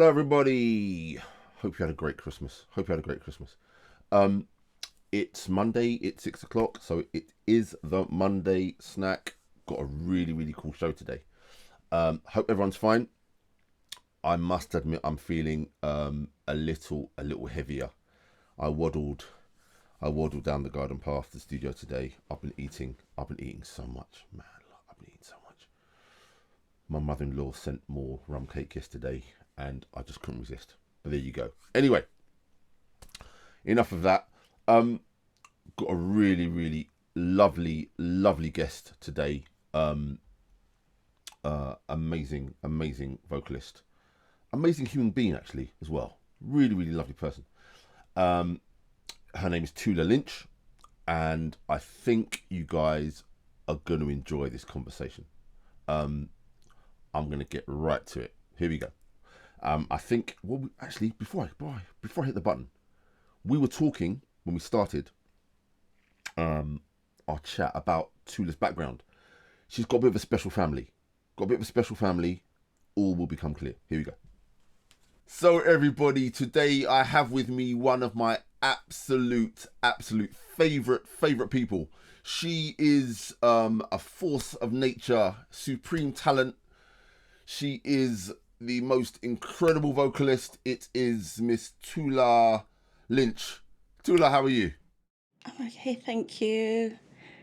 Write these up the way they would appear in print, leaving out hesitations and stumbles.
Hello, everybody. Hope you had a great Christmas. It's Monday. It's 6 o'clock, so it is the Monday snack. Got a really cool show today. Hope everyone's fine. I must admit, I'm feeling a little heavier. I waddled down the garden path to the studio today. I've been eating so much, man. I've been eating so much. My mother-in-law sent more rum cake yesterday, and I just couldn't resist. But there you go. Anyway, enough of that. Got a really lovely guest today. Amazing vocalist, amazing human being actually as well. Really lovely person. Her name is Tula Lynch, and I think you guys are going to enjoy this conversation. I'm going to get right to it. Here we go. I think, well, actually, before I hit the button, we were talking when we started our chat about Tula's background. She's got a bit of a special family. All will become clear. Here we go. So everybody, today I have with me one of my absolute favorite people. She is a force of nature, supreme talent. She is the most incredible vocalist. It is Miss Tula Lynch. Tula, how are you? I'm okay, thank you.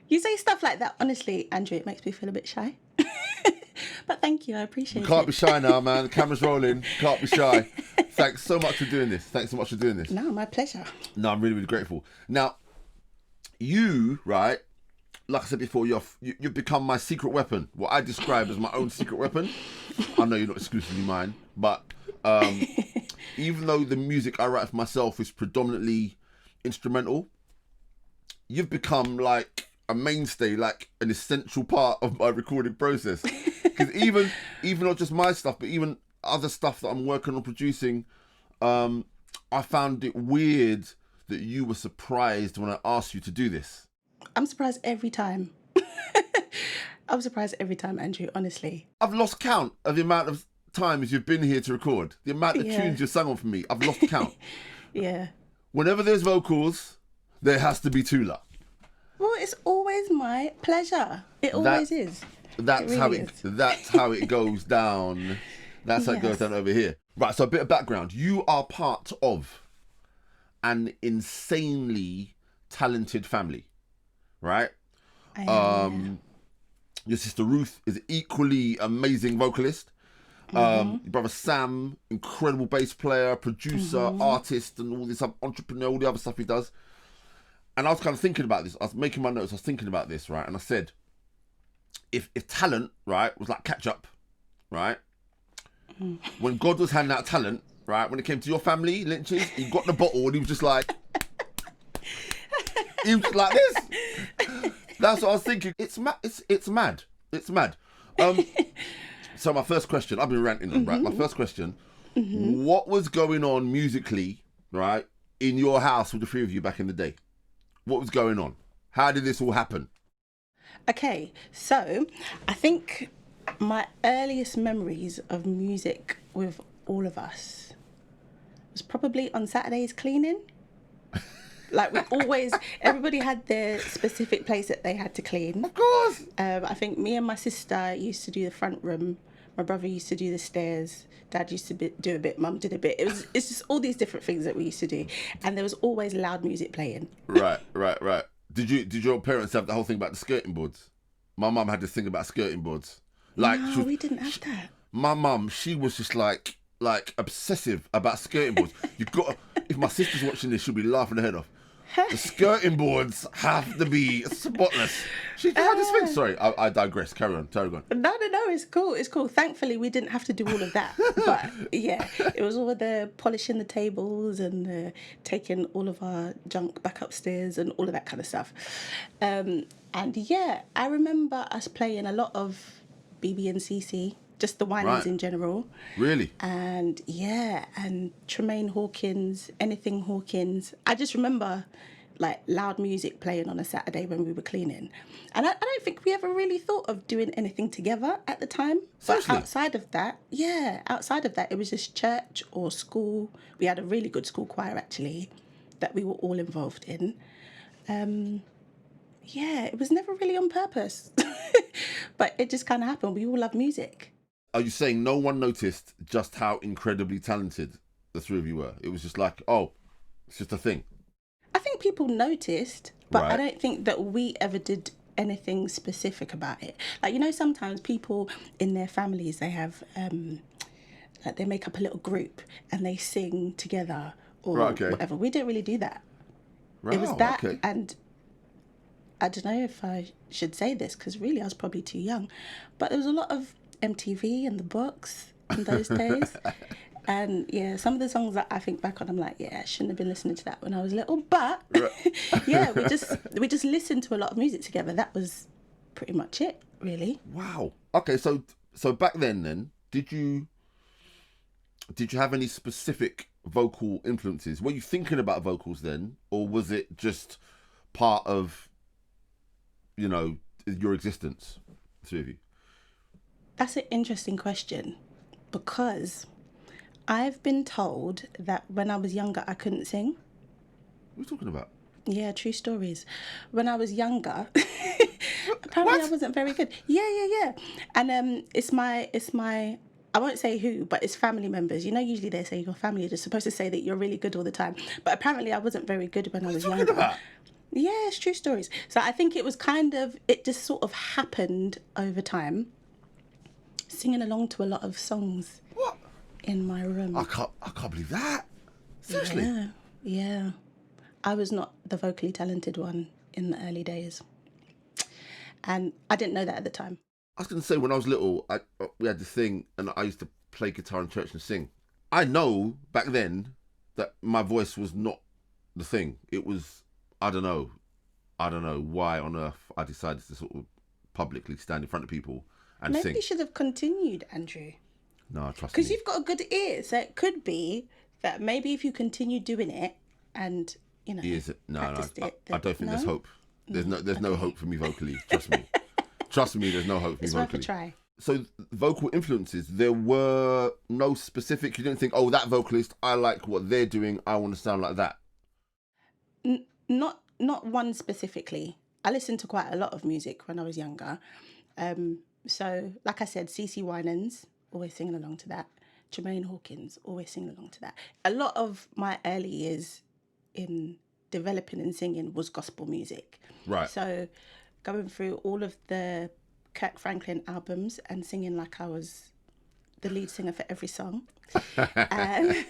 You say stuff like that, honestly, Andrew, it makes me feel a bit shy. But thank you, I appreciate it. Can't be shy now, man. The camera's rolling. Can't be shy. Thanks so much for doing this. No, my pleasure. No, I'm really grateful. Now, you, right, like I said before, you've become my secret weapon. What I describe as my own secret weapon. I know you're not exclusively mine, but even though the music I write for myself is predominantly instrumental, you've become like a mainstay, like an essential part of my recording process. Because even not just my stuff, but even other stuff that I'm working on producing, I found it weird that you were surprised when I asked you to do this. I'm surprised every time. I'm surprised every time, Andrew, honestly. I've lost count of the amount of times you've been here to record. The amount of tunes you've sung on for me. I've lost count. Yeah. Whenever there's vocals, there has to be Tula. Well, it's always my pleasure. It always is. That's how it goes down. That's how it goes down over here. Right, so a bit of background. You are part of an insanely talented family, right? Your sister Ruth is an equally amazing vocalist. Your brother Sam, incredible bass player, producer, artist, and all this entrepreneur, all the other stuff he does. And I was kind of thinking about this. I was making my notes. I was thinking about this, right? And I said, if talent, right, was like ketchup, right? When God was handing out talent, right, when it came to your family, Lynch's, he got the bottle and he was just like this. That's what I was thinking. It's mad. So my first question, I've been ranting on, right? My first question, what was going on musically, right, in your house with the three of you back in the day? What was going on? How did this all happen? Okay, so I think my earliest memories of music with all of us was probably on Saturdays cleaning. Like everybody had their specific place that they had to clean. Of course. I think me and my sister used to do the front room. My brother used to do the stairs. Dad used to do a bit. Mum did a bit. It's just all these different things that we used to do, and there was always loud music playing. Right. Did your parents have the whole thing about the skirting boards? My mum had this thing about skirting boards. Like, no, we didn't have that. My mum, she was just like obsessive about skirting boards. If my sister's watching this, she'll be laughing her head off. The skirting boards have to be spotless. She had this thing. Sorry, I digress. Carry on. No, it's cool. Thankfully, we didn't have to do all of that. But yeah, it was all the polishing the tables and taking all of our junk back upstairs and all of that kind of stuff. And yeah, I remember us playing a lot of BB and CC, just the Winans in general. Really? And yeah, and Tremaine Hawkins, anything Hawkins. I just remember like loud music playing on a Saturday when we were cleaning. And I don't think we ever really thought of doing anything together at the time. Seriously? But outside of that, it was just church or school. We had a really good school choir, actually, that we were all involved in. It was never really on purpose. But it just kind of happened. We all love music. Are you saying no one noticed just how incredibly talented the three of you were? It was just like, oh, it's just a thing. I think people noticed, but Right. I don't think that we ever did anything specific about it. Like, you know, sometimes people in their families, they have, like they make up a little group and they sing together or Right, okay. whatever. We didn't really do that. Right. It was that, Okay. and I don't know if I should say this because really I was probably too young, but there was a lot of MTV and the books in those days. And yeah, some of the songs that I think back on, I'm like, yeah, I shouldn't have been listening to that when I was little. But yeah, we just listened to a lot of music together. That was pretty much it, really. Wow. Okay, so back then, did you have any specific vocal influences? Were you thinking about vocals then, or was it just part of, you know, your existence, the three of you? That's an interesting question because I've been told that when I was younger, I couldn't sing. What are you talking about? Yeah, true stories. When I was younger, apparently I wasn't very good. Yeah. And it's my I won't say who, but it's family members. You know, usually they say your family is supposed to say that you're really good all the time. But apparently I wasn't very good when I was younger. About? Yeah, it's true stories. So I think it was it just sort of happened over time. Singing along to a lot of songs. What? In my room. I can't believe that. Seriously? Yeah. I was not the vocally talented one in the early days. And I didn't know that at the time. I was going to say, when I was little, we had this thing, and I used to play guitar in church and sing. I know back then that my voice was not the thing. It was, I don't know why on earth I decided to sort of publicly stand in front of people and Maybe sing. you should have continued, Andrew. No, trust me. Because you've got a good ear. So it could be that maybe if you continue doing it and, you know, practiced it. I don't think there's hope. There's no hope for me vocally. Trust me. Trust me, there's no hope for me vocally. It's worth a try. So vocal influences, there were no specific, you didn't think, oh, that vocalist, I like what they're doing, I want to sound like that. Not one specifically. I listened to quite a lot of music when I was younger. So, like I said, CeCe Winans, always singing along to that. Jermaine Hawkins, always singing along to that. A lot of my early years in developing and singing was gospel music. Right. So, going through all of the Kirk Franklin albums and singing like I was the lead singer for every song. I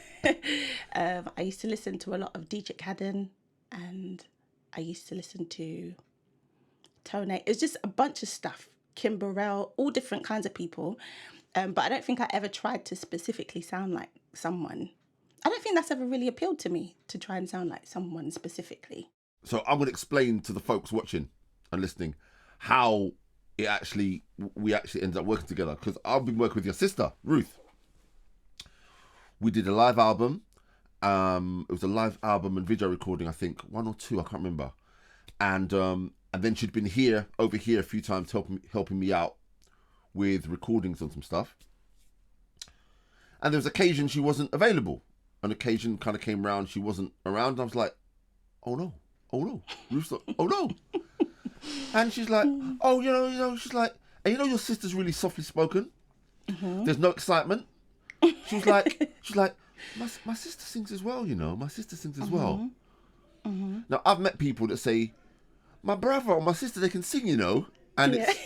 used to listen to a lot of Dietrich Haddon, and I used to listen to Tone. It's just a bunch of stuff. Kim Burrell, all different kinds of people. But I don't think I ever tried to specifically sound like someone. I don't think that's ever really appealed to me, to try and sound like someone specifically. So I'm going to explain to the folks watching and listening how we actually ended up working together, because I've been working with your sister, Ruth. We did a live album. It was a live album and video recording, I think, 1 or 2, I can't remember. And then she'd been over here a few times helping me out with recordings on some stuff. And there was occasion she wasn't available. An occasion kind of came round, she wasn't around. And I was like, oh no. Ruth's like, oh no. And she's like, oh, you know, she's like, and you know your sister's really softly spoken. Mm-hmm. There's no excitement. She's like, my sister sings as well, you know. My sister sings as well. Mm-hmm. Now, I've met people that say, my brother or my sister, they can sing, you know. And it's,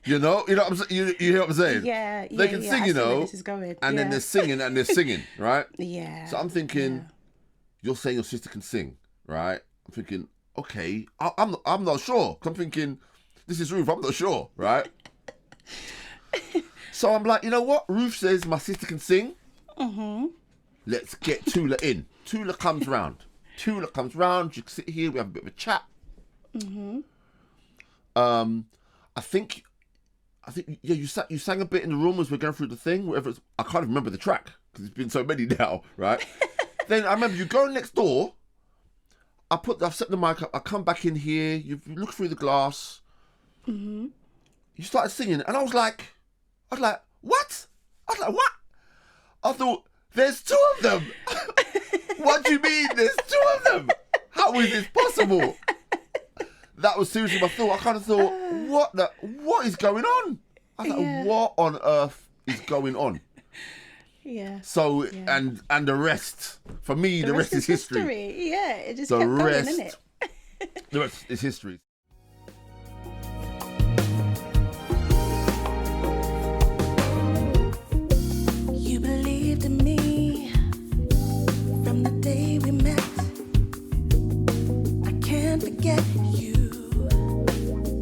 you know what I'm saying? You hear what I'm saying? Yeah. They can sing, you know. This is going. And then they're singing, right? Yeah. So I'm thinking, you're saying your sister can sing, right? I'm thinking, okay, I'm not sure. I'm thinking, this is Ruth, I'm not sure, right? So I'm like, you know what? Ruth says my sister can sing. Mm-hmm. Let's get Tula in. Tula comes round. You sit here, we have a bit of a chat. Mm-hmm. I think, yeah, you sang a bit in the room as we're going through the thing, whatever. I can't even remember the track because there's been so many now, right? Then I remember you going next door. I've set the mic up. I come back in here. You look through the glass. Mm-hmm. You started singing, and I was like, what? What? I thought, there's two of them. What do you mean? There's two of them. How is this possible? That was seriously my thought. I kind of thought, what is going on? I was like, what on earth is going on? Yeah. So, and the rest, for me, the rest is history. Yeah, it just kept going, isn't it? The rest is history. You believed in me from the day we met. I can't forget you.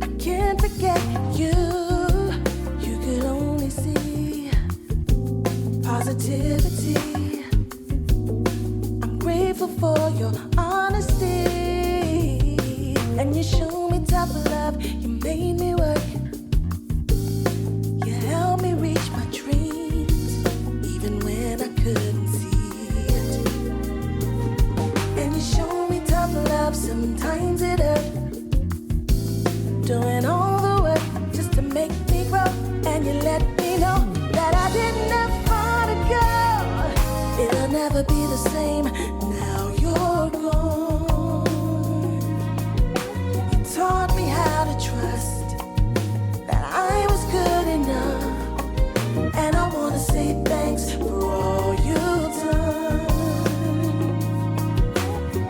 I can't forget you. You could only see positivity. I'm grateful for your honesty. And you showed me tough love. You made me work. You helped me reach my dreams, even when I couldn't see it. And you showed me tough love. Sometimes it hurt. Doing all the work just to make me grow. And you let me know that I didn't have far to go. It'll never be the same. Now you're gone. You taught me how to trust that I was good enough. And I want to say thanks for all you've done.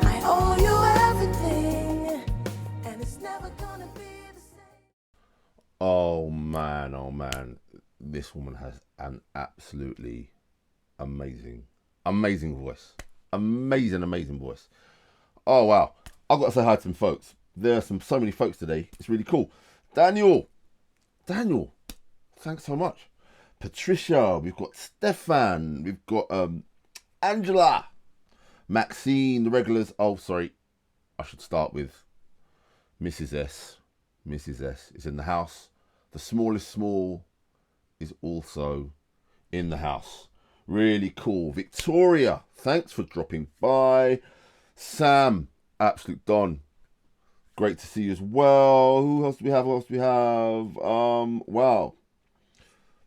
I owe you everything, and it's never gonna be the same. Oh man, this woman has an absolutely amazing voice. Amazing voice. Oh wow, I've got to say hi to some folks. There are so many folks today. It's really cool. Daniel, thanks so much. Patricia, we've got Stefan, we've got Angela, Maxine, the regulars. Oh, sorry, I should start with Mrs. S. Mrs. S is in the house. The smallest small is also in the house. Really cool. Victoria, thanks for dropping by. Sam, absolute Don. Great to see you as well. Who else do we have? Wow.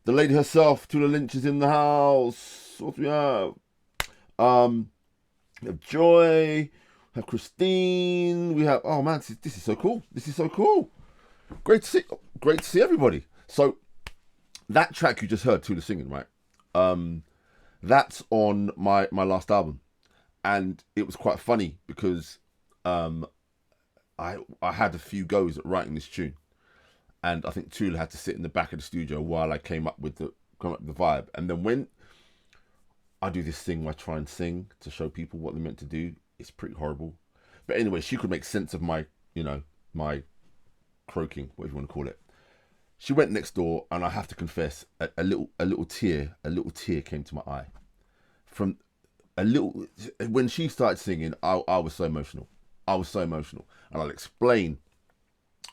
The lady herself, Tula Lynch, is in the house. What do we have? We have Joy. We have Christine. We have, oh man, this is so cool. Great to see everybody. So that track you just heard, Tula singing, right? That's on my last album, and it was quite funny because I had a few goes at writing this tune, and I think Tula had to sit in the back of the studio while I came up with the vibe. And then when I do this thing where I try and sing to show people what they're meant to do, it's pretty horrible. But anyway, she could make sense of my croaking, whatever you want to call it. She went next door, and I have to confess, a little tear came to my eye. When she started singing, I was so emotional. And I'll explain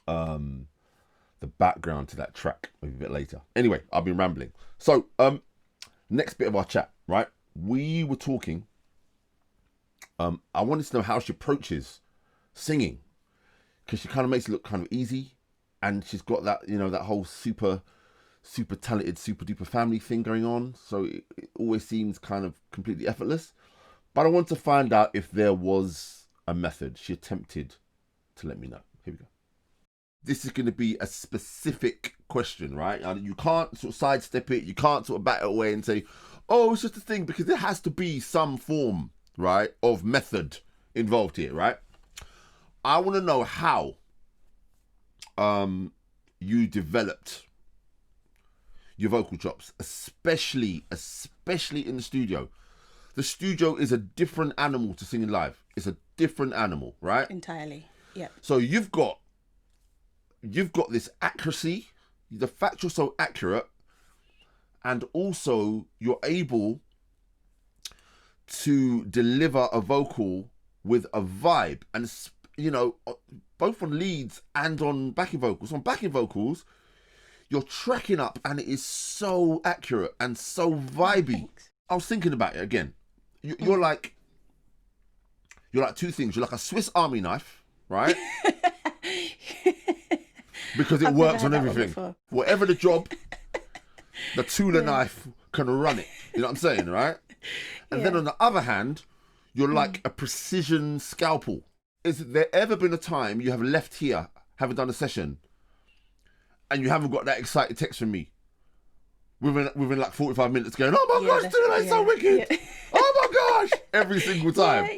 the background to that track maybe a bit later. Anyway, I've been rambling. So, next bit of our chat, right? We were talking. I wanted to know how she approaches singing, because she kind of makes it look kind of easy, and she's got that, that whole super talented, super duper family thing going on. So it always seems kind of completely effortless. But I want to find out if there was a method. She attempted to let me know. Here we go. This is going to be a specific question, right? You can't sort of sidestep it. You can't sort of bat it away and say, oh, it's just a thing, because there has to be some form, right, of method involved here, right? I want to know how you developed your vocal chops, especially in the studio. The studio is a different animal to singing live. It's a different animal, right? Entirely. Yeah. So you've got this accuracy, the fact you're so accurate, and also you're able to deliver a vocal with a vibe, and both on leads and on backing vocals. On backing vocals, you're tracking up, and it is so accurate and so vibey. Thanks. I was thinking about it again. You're like, You're like two things. You're like a Swiss Army knife, right? Because it I've works never on heard that one everything. before. Whatever the job, the Tula knife can run it. You know what I'm saying, right? And then on the other hand, you're like a precision scalpel. Is there ever been a time you have left here, having done a session, and you haven't got that excited text from me within like 45 minutes going, oh my gosh, Tula, so wicked. Yeah. Oh my gosh. Every single time. Yeah,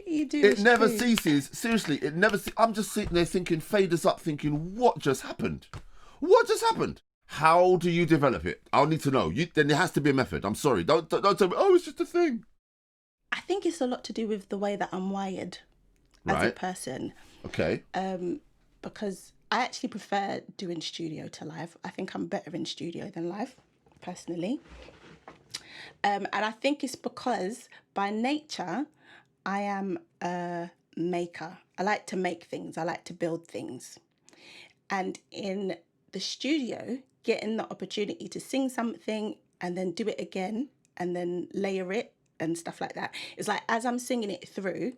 you do. It never ceases. Seriously, it never I'm just sitting there thinking, faders up, thinking, what just happened? What just happened? How do you develop it? I'll need to know. Then there has to be a method. I'm sorry. Don't tell me, oh, it's just a thing. I think it's a lot to do with the way that I'm wired as a person. Okay. Because I actually prefer doing studio to live. I think I'm better in studio than live, personally. And I think it's because by nature, I am a maker. I like to make things. I like to build things. And in the studio, getting the opportunity to sing something and then do it again and then layer it and stuff like that. It's like as I'm singing it through,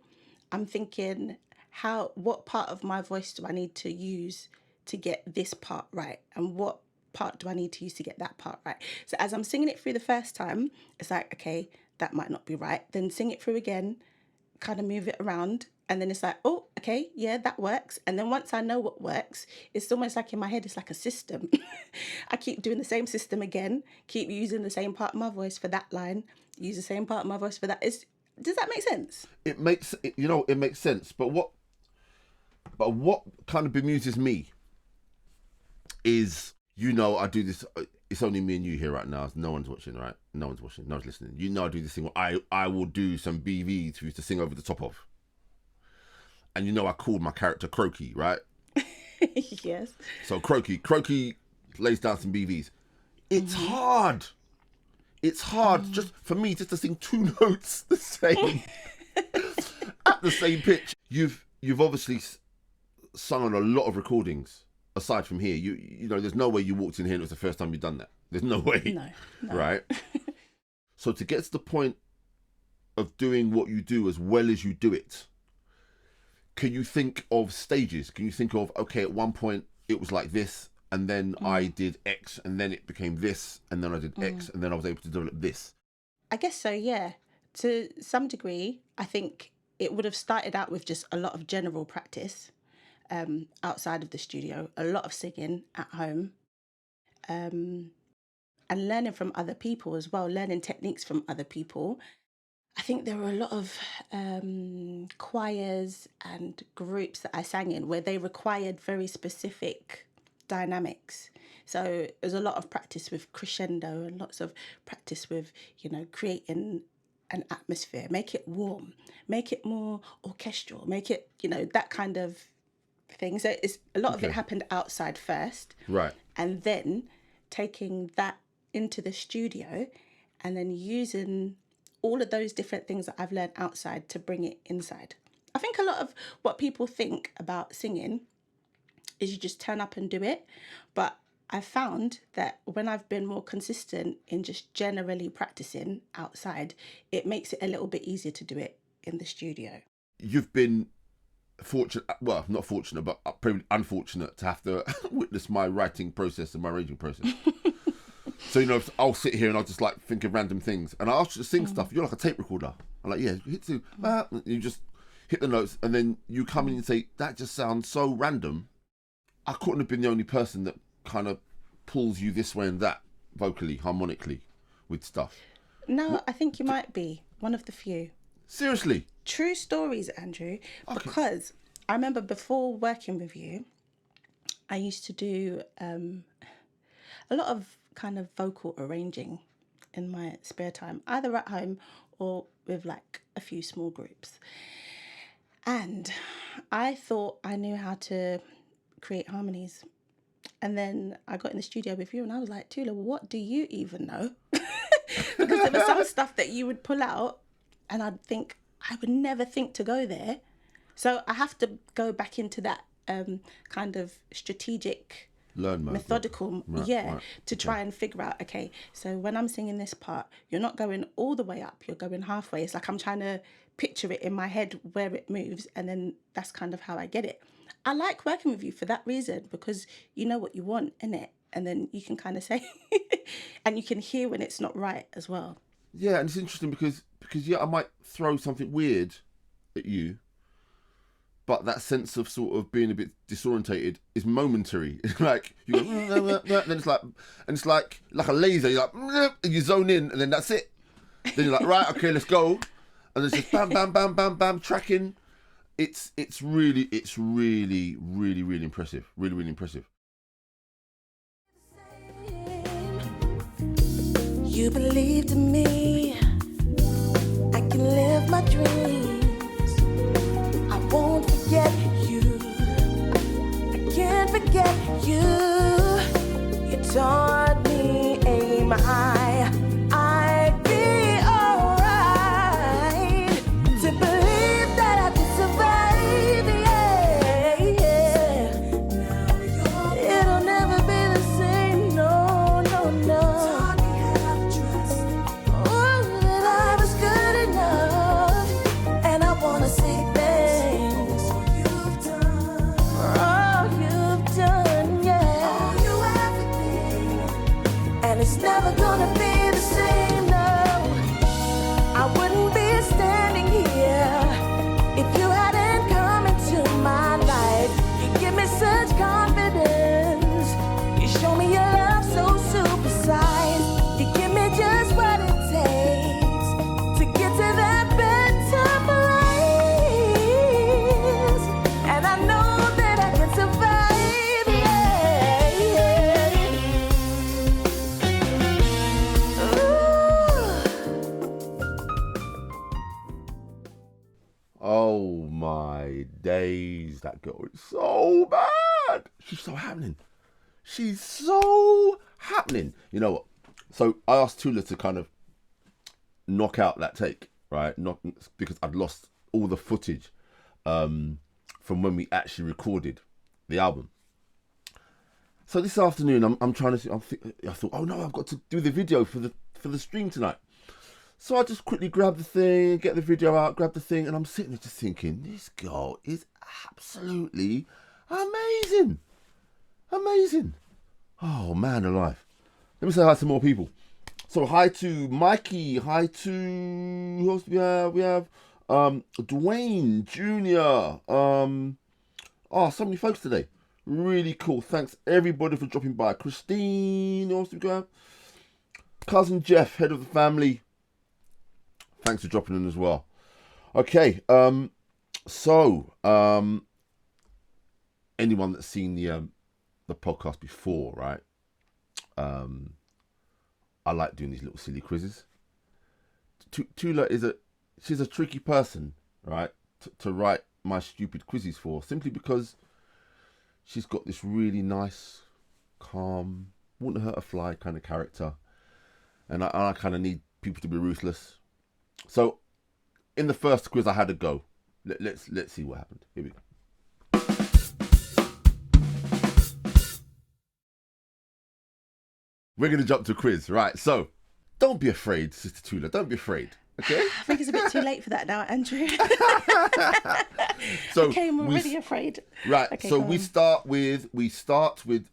I'm thinking, what part of my voice do I need to use to get this part right? And what part do I need to use to get that part right? So as I'm singing it through the first time, it's like, okay, that might not be right. Then sing it through again, kind of move it around. And then it's like, oh, okay, yeah, that works. And then once I know what works, it's almost like in my head, it's like a system. I keep doing the same system again, keep using the same part of my voice for that line, use the same part of my voice for that. Does that make sense? It makes sense. But what kind of bemuses me is, I do this. It's only me and you here right now. No one's watching, right? No one's watching. No one's listening. I do this thing where I will do some BVs for you to sing over the top of. And I called my character Croaky, right? Yes. So Croaky lays down some BVs. It's hard. It's hard just for me just to sing two notes the same at the same pitch. You've obviously sung on a lot of recordings aside from here. You know, there's no way you walked in here and it was the first time you've done that. There's no way. No. Right? So to get to the point of doing what you do as well as you do it, can you think of stages? Can you think of, okay, at one point it was like this, and then I did X, and then it became this, and then I did X, and then I was able to develop this? I guess so, yeah. To some degree, I think it would have started out with just a lot of general practice outside of the studio, a lot of singing at home, and learning from other people as well, learning techniques from other people. I think there were a lot of choirs and groups that I sang in where they required very specific dynamics. So there's a lot of practice with crescendo and lots of practice with, creating an atmosphere, make it warm, make it more orchestral, make it, that kind of thing. So it's a lot of it happened outside first. Right. And then taking that into the studio and then using all of those different things that I've learned outside to bring it inside. I think a lot of what people think about singing is you just turn up and do it. But I've found that when I've been more consistent in just generally practicing outside, it makes it a little bit easier to do it in the studio. You've been fortunate, well, not fortunate, but probably unfortunate to have to witness my writing process and my arranging process. So, I'll sit here and I'll just like think of random things. And I'll just sing stuff. You're like a tape recorder. I'm like, yeah, hit two. You just hit the notes and then you come in and say, that just sounds so random. I couldn't have been the only person that kind of pulls you this way and that vocally, harmonically with stuff. No, I think you might be one of the few. Seriously? True stories, Andrew. Because I remember before working with you, I used to do a lot of kind of vocal arranging in my spare time, either at home or with like a few small groups. And I thought I knew how to create harmonies. And then I got in the studio with you and I was like, Tula, what do you even know? Because there was some stuff that you would pull out and I'd think, I would never think to go there. So I have to go back into that kind of strategic Learn mode. methodical, to try and figure out, okay, so when I'm singing this part, you're not going all the way up, you're going halfway. It's like I'm trying to picture it in my head where it moves, and then that's kind of how I get it. I like working with you for that reason, because you know what you want, innit? And then you can kind of say, and you can hear when it's not right as well. Yeah, and it's interesting because I might throw something weird at you, but that sense of sort of being a bit disorientated is momentary. Like you go, then it's like a laser. You're like, and you zone in, and then that's it. Then you're like, right, okay, let's go, and it's just bam, bam, bam, bam, bam, tracking. It's really impressive. Really impressive. You believed in me. I can live my dreams. I won't forget you. I can't forget you. You taught me aim high. I'd be alright. To believe that I could survive, yeah. It'll never be the same, no. It's never gonna be the same, no. I wouldn't be standing here if you hadn't come into my life. You give me such confidence. You show me your love so supersized. You give me just what it takes to get to that better place. And I know that I can survive. Oh my days, that girl is so bad. She's so happening. You know what? So I asked Tula to kind of knock out that take, right? Because I'd lost all the footage from when we actually recorded the album. So this afternoon, I'm trying to. I thought, oh no, I've got to do the video for the stream tonight. So I just quickly grab the thing, get the video out, grab the thing, and I'm sitting there just thinking, this girl is absolutely amazing. Amazing. Oh, man alive. Let me say hi to more people. So hi to Mikey, hi to, who else do we have? We have Dwayne Jr. So many folks today. Really cool. Thanks everybody for dropping by. Christine, who else do we have? Cousin Jeff, head of the family. Thanks for dropping in as well. Okay, anyone that's seen the podcast before, right? I like doing these little silly quizzes. Tula she's a tricky person, right? To write my stupid quizzes for, simply because she's got this really nice, calm, wouldn't hurt a fly kind of character, and I kind of need people to be ruthless. So, in the first quiz, I had a go. Let's see what happened. Here we go. We're going to jump to a quiz, right? So, don't be afraid, Sister Tula. Don't be afraid, okay? I think it's a bit too late for that now, Andrew. So okay, I'm already afraid. Right, okay, so we start with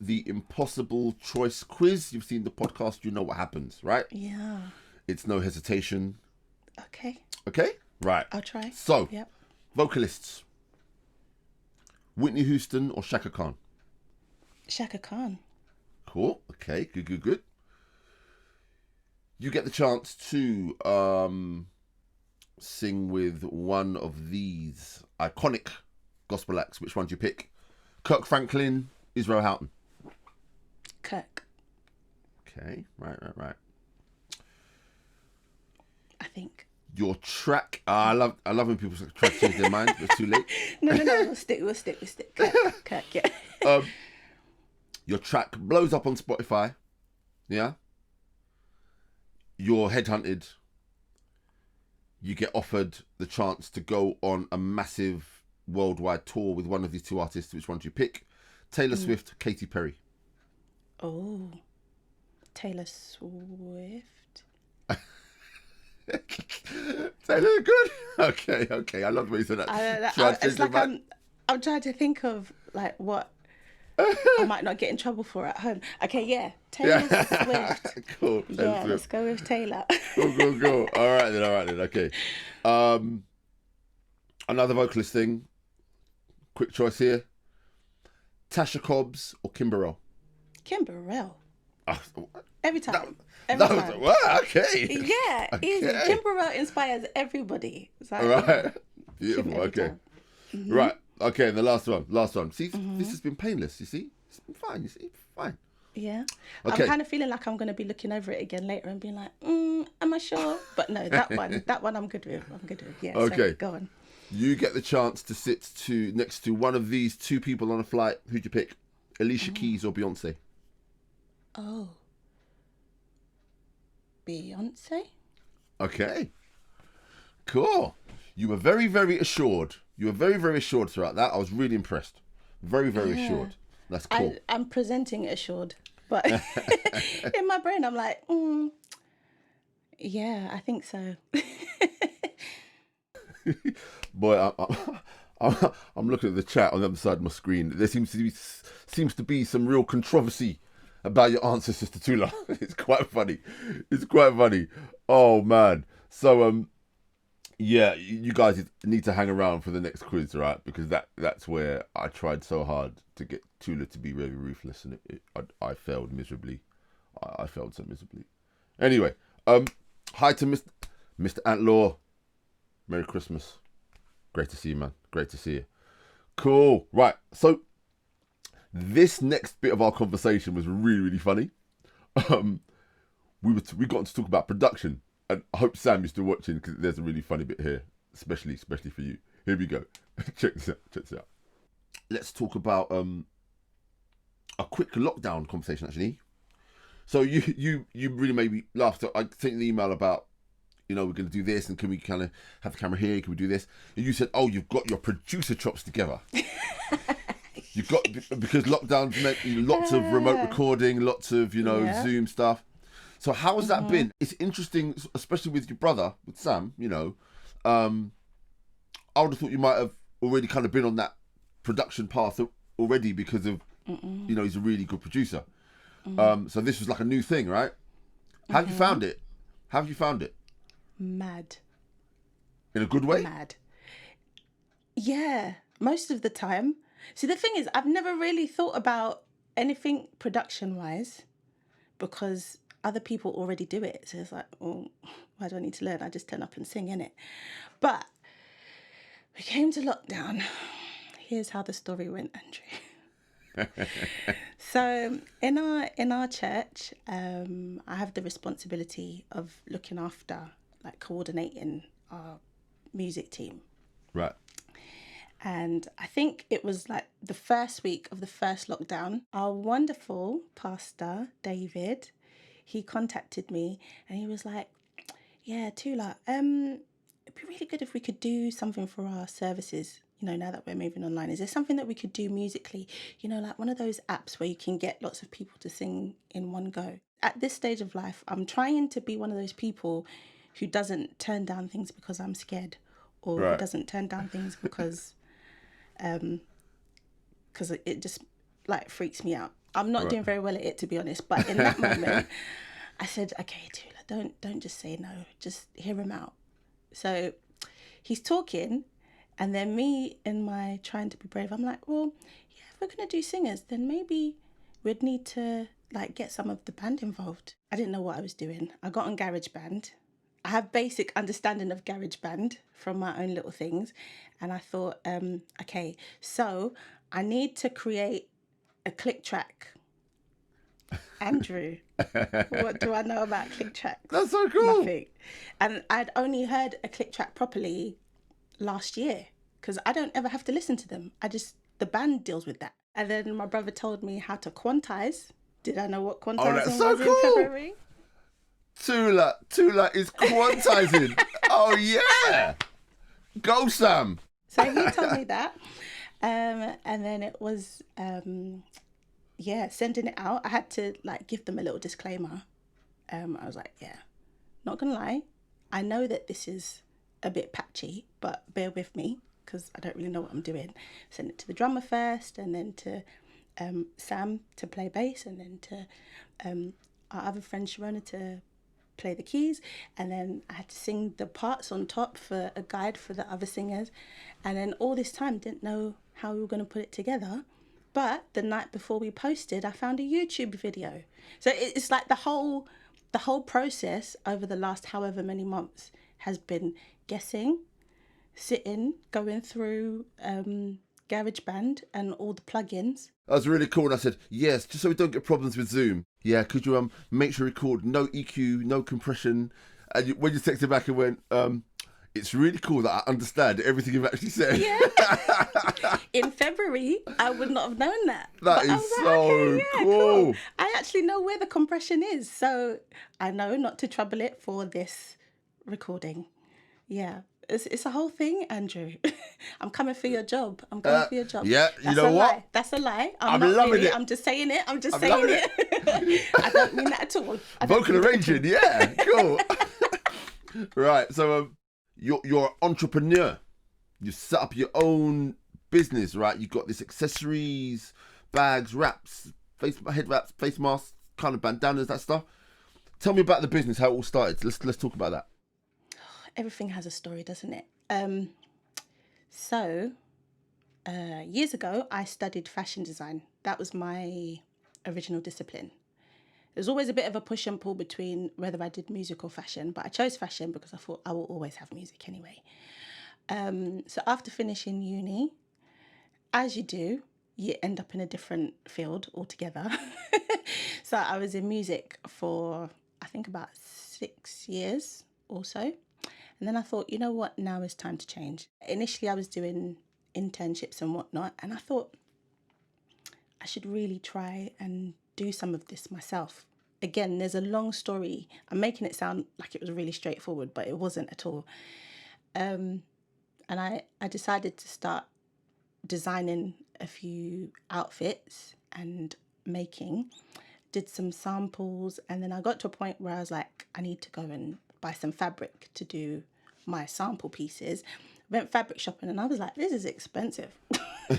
the impossible choice quiz. You've seen the podcast, you know what happens, right? Yeah. It's no hesitation. Okay. Okay? Right. I'll try. So, yep. Vocalists. Whitney Houston or Shaka Khan? Shaka Khan. Cool. Okay, good. You get the chance to sing with one of these iconic gospel acts. Which one do you pick? Kirk Franklin, Israel Houghton. Kirk. Okay, right. I think. Your track. I love when people try to change their minds, but it's too late. No. We'll stick. Kirk, yeah. Your track blows up on Spotify. Yeah. You're headhunted. You get offered the chance to go on a massive worldwide tour with one of these two artists. Which one do you pick? Taylor Swift, Katy Perry. Oh, Taylor Swift. Taylor, good. Okay. I love the way you said that. It's like I'm trying to think of like what I might not get in trouble for at home. Okay, yeah, Taylor Swift. Cool. Yeah, let's go with Taylor. Cool. All right then. Okay. Another vocalist thing. Quick choice here. Tasha Cobbs or Kimberell? Kimberell. Oh, Every time. Well, okay. Yeah, easy. Kimberell inspires everybody. So, All right. Beautiful. Okay. Mm-hmm. Right. Okay. And the last one. See, this has been painless. You see, it's been fine. You see, fine. Yeah. Okay. I'm kind of feeling like I'm going to be looking over it again later and being like, am I sure? But no, that one I'm good with. Yeah. Okay. So go on. You get the chance to sit next to one of these two people on a flight. Who'd you pick? Alicia Keys or Beyonce? Oh. Beyonce? Okay. Cool. You were very, very assured. You were very, very assured throughout that. I was really impressed. Very, very assured. That's cool. I'm presenting assured. But in my brain, I'm like, yeah, I think so. Boy, I'm looking at the chat on the other side of my screen. There seems to be some real controversy about your answer, Sister Tula. It's quite funny. Oh man. So yeah, you guys need to hang around for the next quiz, right? Because that's where I tried so hard to get Tula to be very ruthless, and I failed miserably. I failed so miserably. Anyway, hi to Mr. Antlaw. Merry Christmas. Great to see you, man. Great to see you. Cool. Right. So this next bit of our conversation was really, really funny. We got to talk about production, and I hope Sam is still watching because there's a really funny bit here, especially for you. Here we go. Check this out. Let's talk about a quick lockdown conversation. Actually, so you really made me laugh. I sent the email about, we're going to do this, and can we kind of have the camera here? Can we do this? And you said, you've got your producer chops together. You've got, because lockdowns meant lots of remote recording, lots of, Zoom stuff. So how has that been? It's interesting, especially with your brother, with Sam, I would have thought you might have already kind of been on that production path already because of, he's a really good producer. So this was like a new thing, right? How have you found it? Mad. In a good way? Mad. Yeah, most of the time. See, the thing is, I've never really thought about anything production-wise because other people already do it. So it's like, why do I need to learn? I just turn up and sing, innit? But we came to lockdown. Here's how the story went, Andrew. So in our church, I have the responsibility of looking after, like, coordinating our music team. Right. And I think it was like the first week of the first lockdown, our wonderful pastor, David, he contacted me and he was like, yeah, Tula, it'd be really good if we could do something for our services, now that we're moving online. Is there something that we could do musically? Like one of those apps where you can get lots of people to sing in one go. At this stage of life, I'm trying to be one of those people who doesn't turn down things because I'm scared, or who doesn't turn down things because it just like freaks me out. I'm not doing very well at it, to be honest, but in that moment I said, okay, Tula, don't just say no, just hear him out. So he's talking, and then me, in my trying to be brave, I'm like, well, yeah, if we're gonna do singers, then maybe we'd need to like get some of the band involved. I didn't know what I was doing. I got on GarageBand. I have basic understanding of GarageBand from my own little things. And I thought, okay, so I need to create a click track. Andrew, what do I know about click tracks? That's so cool. Nothing. And I'd only heard a click track properly last year because I don't ever have to listen to them. The band deals with that. And then my brother told me how to quantize. Did I know what quantizing was in February? Tula is quantizing. Oh yeah, go Sam. So he told me that, and then it was sending it out, I had to like give them a little disclaimer. I was like, yeah, not gonna lie, I know that this is a bit patchy, but bear with me because I don't really know what I'm doing. Send it to the drummer first, and then to Sam to play bass, and then to our other friend Sharona to play the keys, and then I had to sing the parts on top for a guide for the other singers, and then all this time didn't know how we were going to put it together. But the night before we posted, I found a YouTube video. So it's like the whole process over the last however many months has been guessing, sitting, going through GarageBand and all the plugins. That was really cool. And I said, yes, just so we don't get problems with Zoom. Yeah, could you make sure you record no EQ, no compression? And when you texted back and went, it's really cool that I understand everything you've actually said. Yeah. In February, I would not have known that. That is so cool. I actually know where the compression is, so I know not to trouble it for this recording. Yeah. It's a whole thing, Andrew. I'm coming for your job. Yeah, you know what? That's a lie. I'm loving it. I'm just saying it. I'm just saying it. I don't mean that at all. Vocal arranging, yeah, cool. Right, so you're an entrepreneur. You set up your own business, right? You've got this accessories, bags, wraps, head wraps, face masks, kind of bandanas, that stuff. Tell me about the business, how it all started. Let's talk about that. Everything has a story, doesn't it? So years ago, I studied fashion design. That was my original discipline. There's always a bit of a push and pull between whether I did music or fashion, but I chose fashion because I thought I will always have music anyway. So after finishing uni, as you do, you end up in a different field altogether. So I was in music for, I think, about 6 years or so. And then I thought, you know what, now is time to change. Initially, I was doing internships and whatnot, and I thought I should really try and do some of this myself. Again, there's a long story. I'm making it sound like it was really straightforward, but it wasn't at all. And I decided to start designing a few outfits and did some samples, and then I got to a point where I was like, I need to go and buy some fabric to do my sample pieces. Went fabric shopping and I was like, this is expensive.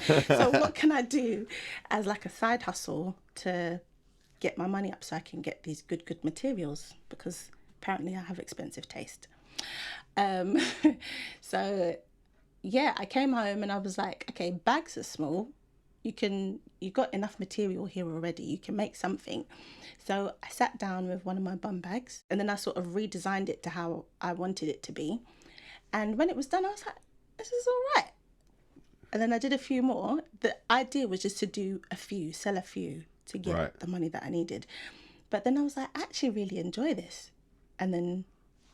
So what can I do as like a side hustle to get my money up so I can get these good materials, because apparently I have expensive taste. So yeah, I came home and I was like, okay, bags are small. You've got enough material here already. You can make something. So I sat down with one of my bum bags and then I sort of redesigned it to how I wanted it to be. And when it was done, I was like, this is all right. And then I did a few more. The idea was just to do a few, sell a few to get the money that I needed. But then I was like, I actually really enjoy this. And then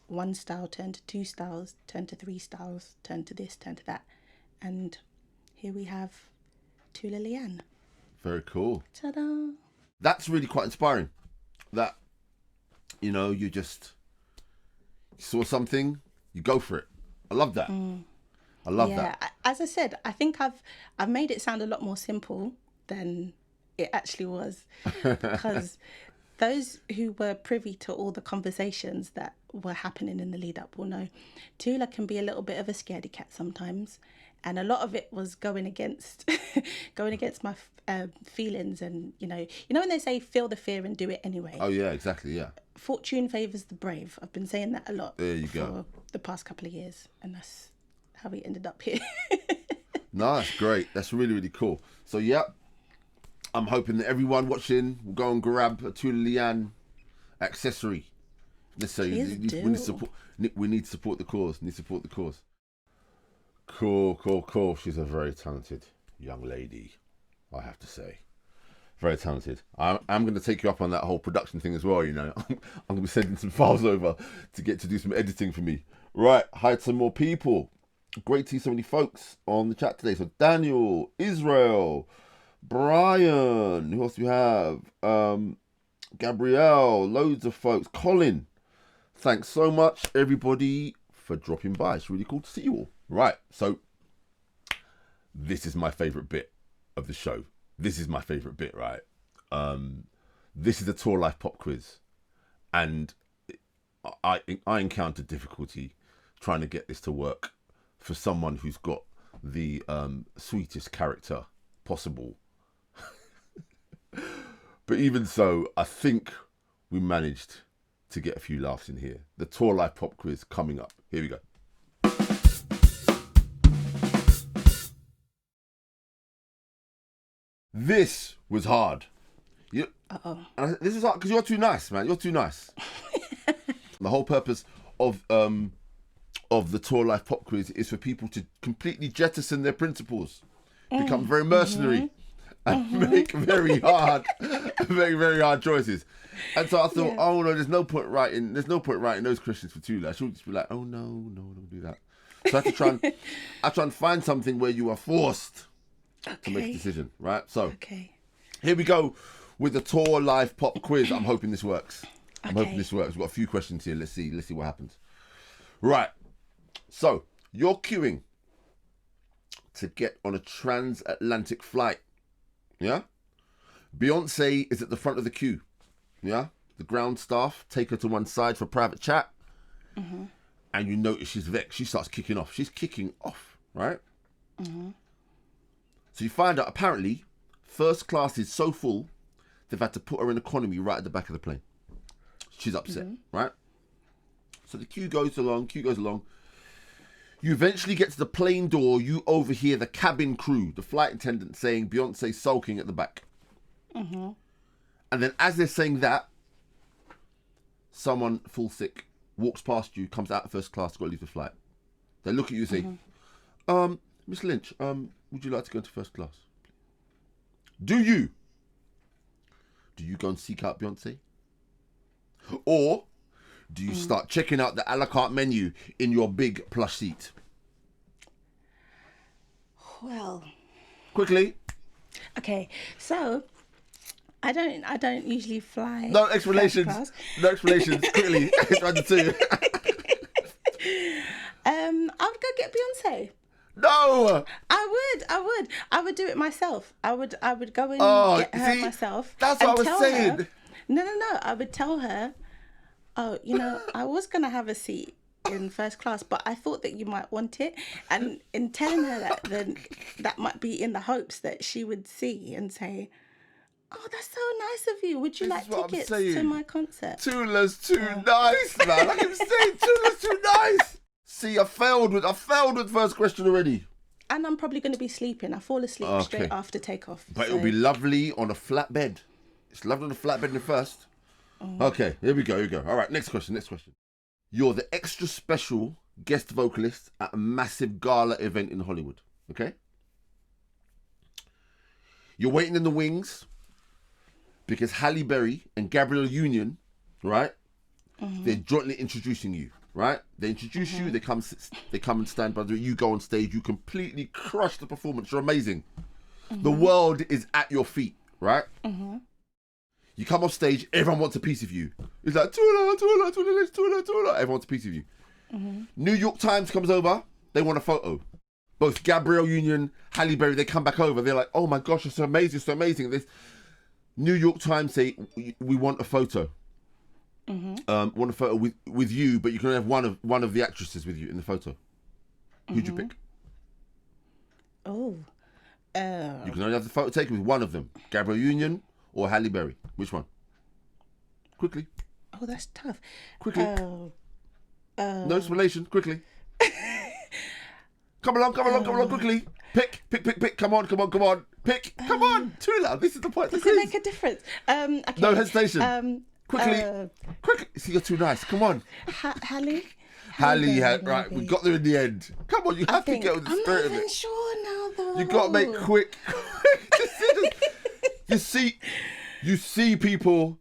one style turned to 2 styles, turned to 3 styles, turned to this, turned to that. And here we have Tula Lynch. Very cool. Ta-da. That's really quite inspiring. That, you know, you saw something, you go for it. I love that. I love that. Yeah, as I said, I think I've made it sound a lot more simple than it actually was, because those who were privy to all the conversations that were happening in the lead up will know Tula can be a little bit of a scaredy cat sometimes, and a lot of it was going against my feelings, and you know when they say feel the fear and do it anyway. Oh yeah, exactly, yeah. Fortune favours the brave. I've been saying that a lot. There you for go. The past couple of years, and that's how we ended up here. No, that's great. That's really, really cool. So yeah, I'm hoping that everyone watching will go and grab a Tula Lynch accessory. Let's say we need to support the cause. Cool. She's a very talented young lady, I have to say. Very talented. I'm going to take you up on that whole production thing as well, you know. I'm going to be sending some files over to get to do some editing for me. Right, hi to some more people. Great to see so many folks on the chat today. So Daniel, Israel, Brian, who else do we have? Gabrielle, loads of folks. Colin, thanks so much, everybody, for dropping by. It's really cool to see you all. Right, so this is my favourite bit of the show. This is my favourite bit, right? This is a Tour Life pop quiz, and I encountered difficulty trying to get this to work for someone who's got the sweetest character possible. But even so, I think we managed to get a few laughs in here. The Tour Life pop quiz coming up. Here we go. This was hard. This is hard because you're too nice, man. You're too nice. The whole purpose of the Tour Life pop quiz is for people to completely jettison their principles, become very mercenary, and make very hard choices. And so I thought, oh no, there's no point writing those questions for Tula. She'll just be like, oh no, don't do that. So I try and find something where you are forced to make a decision, right? So here we go with the Tour Life pop quiz. I'm hoping this works. I'm hoping this works. We've got a few questions here. Let's see what happens. Right. So you're queuing to get on a transatlantic flight. Yeah? Beyonce is at the front of the queue. Yeah? The ground staff take her to one side for private chat. And you notice she's vexed. She starts kicking off. She's kicking off, right? So you find out apparently first class is so full they've had to put her in economy right at the back of the plane. She's upset, right? So the queue goes along. You eventually get to the plane door. You overhear the cabin crew, the flight attendant, saying Beyonce sulking at the back. And then as they're saying that, someone full sick walks past you, comes out of first class to go leave the flight. They look at you and say, Miss Lynch, would you like to go into first class? Do you go and seek out Beyonce? Or do you start checking out the a la carte menu in your big plush seat? Well, quickly. Okay, so I don't usually fly. No explanations. No explanations. Quickly. It's right to two. I would go get Beyonce. No. I would do it myself. I would go and get her myself. That's what I was saying. Her, no. I would tell her, oh, I was gonna have a seat in first class, but I thought that you might want it. And in telling her that, then that might be in the hopes that she would see and say, oh, that's so nice of you. Would you like tickets to my concert? Tula's too nice, man. I keep saying Tula's too nice. See, I failed with first question already. And I'm probably going to be sleeping. I fall asleep straight after takeoff. But it'll be lovely on a flat bed. It's lovely on a flat bed in the first. Okay, here we go. All right, next question. You're the extra special guest vocalist at a massive gala event in Hollywood. Okay? You're waiting in the wings because Halle Berry and Gabrielle Union, right? They're jointly introducing you, right? They introduce you. They come and stand by you. You go on stage. You completely crush the performance. You're amazing. The world is at your feet, right? You come off stage. Everyone wants a piece of you. It's like Tula. Everyone wants a piece of you. New York Times comes over. They want a photo. Both Gabrielle Union, Halle Berry, they come back over. They're like, oh my gosh, you're so amazing. This New York Times say, we want a photo. Want a photo with you, but you can only have one of the actresses with you in the photo. Who'd you pick? You can only have the photo taken with one of them. Gabrielle Union or Halle Berry. Which one? Quickly. Oh, that's tough. Quickly. No explanation. Quickly. Come along, quickly. Pick. Come on. Pick. Come on. Tula, this is the point. Does it make a difference? Okay. No hesitation. Quickly. See, you're too nice. Come on. Halle, right. We got there in the end. Come on, you have to get with the spirit of it. I'm not even sure now, though. You got to make quick decisions. You see people.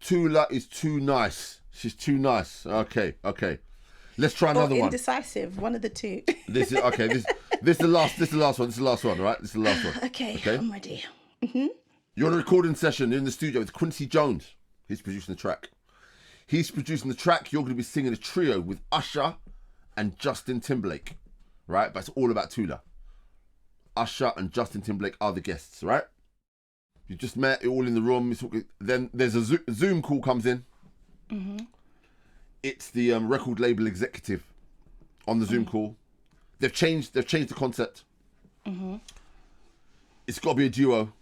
Tula is too nice. She's too nice. Okay. Let's try another one. Indecisive. One of the two. This is okay. This is the last one, right? This is the last one. Okay. I'm ready. You're on a recording session in the studio with Quincy Jones. He's producing the track. You're going to be singing a trio with Usher and Justin Timberlake, right? But it's all about Tula. Usher and Justin Timberlake are the guests, right? You just met, you're all in the room. Then there's a Zoom call comes in. It's the record label executive on the Zoom call. They've changed the concept. It's got to be a duo.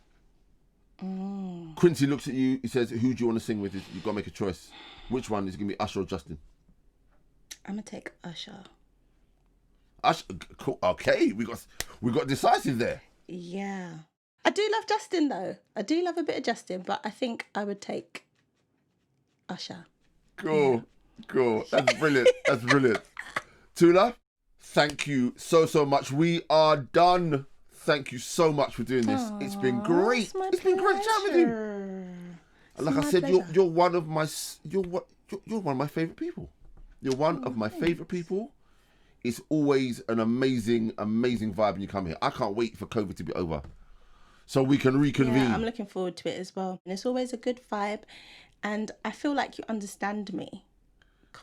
Quincy looks at you. He says, "Who do you want to sing with? You've got to make a choice. Which one is it going to be, Usher or Justin?" I'm gonna take Usher. Usher, cool. Okay, we got decisive there. Yeah. I do love Justin though. I do love a bit of Justin, but I think I would take Usher. Cool. That's brilliant. Tula, thank you so much. We are done. Thank you so much for doing this. It's been great. It's been great chatting with you. And like I said, you're one of my favorite people. You're one of my favorite people. It's always an amazing vibe when you come here. I can't wait for COVID to be over, so we can reconvene. Yeah, I'm looking forward to it as well. And it's always a good vibe, and I feel like you understand me.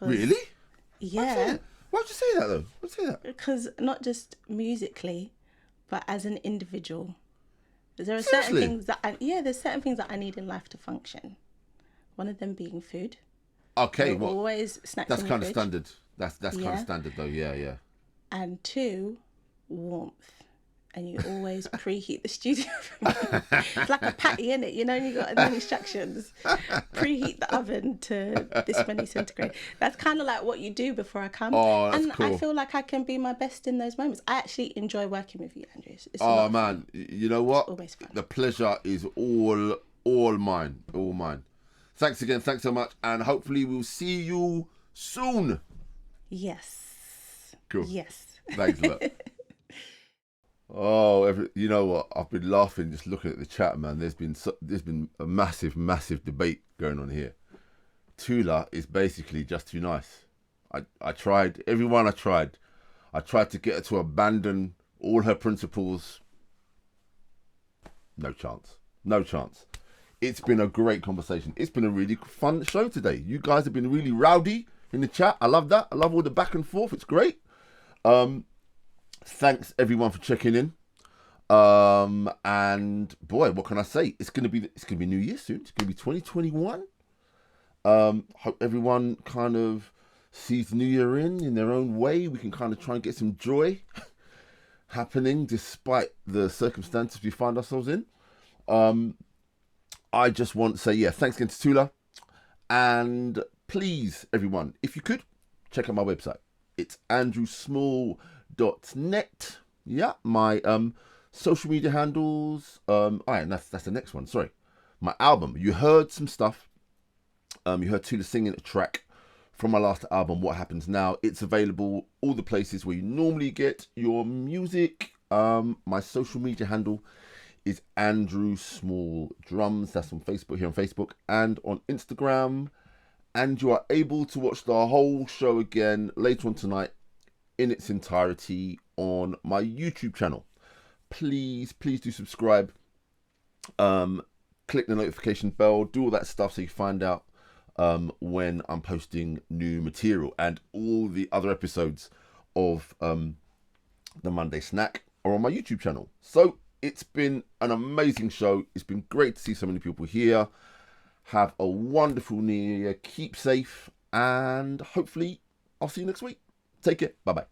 Really? Yeah. Why'd you say that though? Why'd you say that? Because not just musically, but as an individual. There are certain things that there's certain things that I need in life to function. One of them being food. Okay, well, always snacks. That's kind of standard. That's kind of standard though. Yeah. And 2, warmth. And you always preheat the studio for me. It's like a patty, innit? You know, you got the instructions. Preheat the oven to this many centigrade. That's kind of like what you do before I come. Oh, that's cool. I feel like I can be my best in those moments. I actually enjoy working with you, Andrew. It's oh man, you know what? It's always fun. The pleasure is all mine. All mine. Thanks again. Thanks so much. And hopefully we'll see you soon. Yes. Cool. Yes. Thanks a lot. Oh, you know what? I've been laughing just looking at the chat, man. There's been a massive debate going on here. Tula is basically just too nice. I tried. Everyone I tried to get her to abandon all her principles. No chance. It's been a great conversation. It's been a really fun show today. You guys have been really rowdy in the chat. I love that. I love all the back and forth. It's great. Thanks everyone for checking in. And boy, what can I say? It's gonna be New Year soon. It's gonna be 2021. Hope everyone kind of sees the New Year in their own way. We can kind of try and get some joy happening despite the circumstances we find ourselves in. I just want to say, thanks again to Tula. And please, everyone, if you could, check out my website. It's andrewsmall.net. Yeah, my social media handles. And that's the next one. Sorry, my album. You heard some stuff. You heard Tula singing a track from my last album, What Happens Now. It's available all the places where you normally get your music. My social media handle is Andrew Small Drums. That's on Facebook, here on Facebook, and on Instagram. And you are able to watch the whole show again later on tonight in its entirety on my YouTube channel. Please do subscribe. Click the notification bell. Do all that stuff so you find out when I'm posting new material. And all the other episodes of the Monday Snack are on my YouTube channel. So it's been an amazing show. It's been great to see so many people here. Have a wonderful New Year. Keep safe. And hopefully I'll see you next week. Take care. Bye-bye.